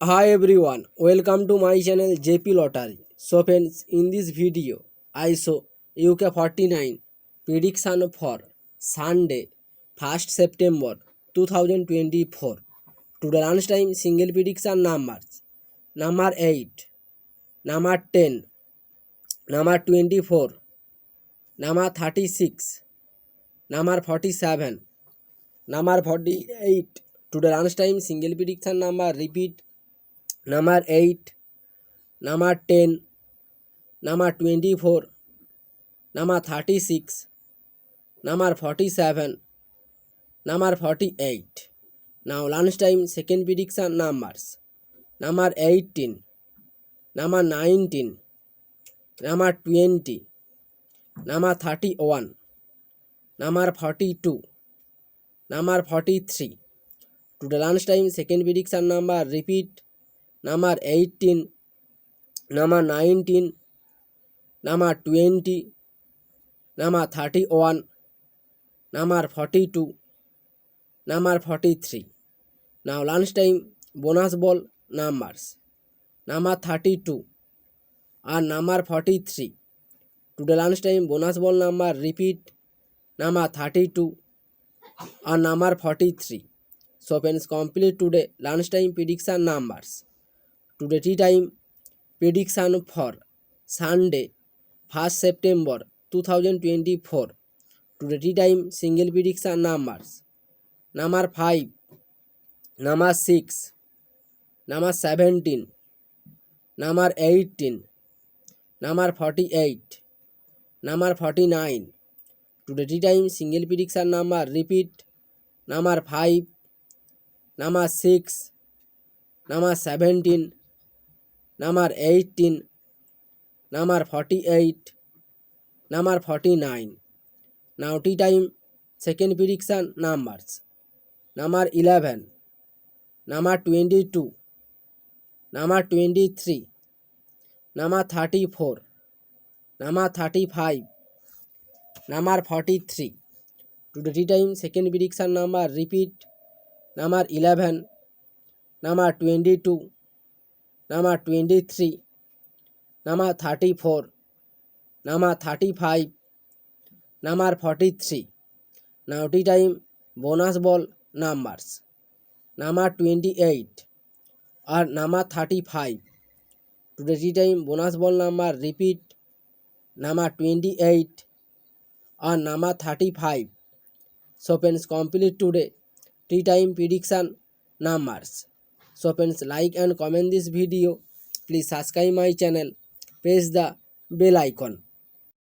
Hi everyone, welcome to my channel JP Lottery. So friends, in this video, I show UK 49 prediction for Sunday, 1st September 2024. Today lunchtime single prediction numbers. Number 8, number 10, number 24, number 36, number 47, number 48. Today lunchtime single prediction number repeat. Number 8, number 10, number 24, number 36, number 47, number 48. Now lunchtime second prediction numbers. Number 18, number 19, number 20, number 31, number 42, number 43. Today lunchtime second prediction number repeat. Number 18, number 19, number 20, number 31, number 42, number 43. Now lunchtime bonus ball numbers. Number 32 and number 43. Today lunchtime bonus ball number repeat. Number 32 and number 43. So friends, complete today lunchtime prediction numbers. Today tea time prediction for Sunday 1st September 2024. Today tea time single prediction numbers. Number 5, number 6, number 17, number 18, number 48, number 49. Today tea time single prediction number repeat. Number 5, number 6, number 17, number 18, number 48, number 49. Now tea time second prediction numbers. Number 11, number 22, number 23, number 34, number 35, number 43. Today tea time second prediction number repeat. Number 11, number 22, number 23, number 34, number 35, number 43. Now tea time bonus ball numbers. Number 28 or number 35. Today tea time bonus ball number repeat. Number 28 or number 35. So friends, complete today tea time prediction numbers. So friends, like and comment this video. Please subscribe my channel. Press the bell icon.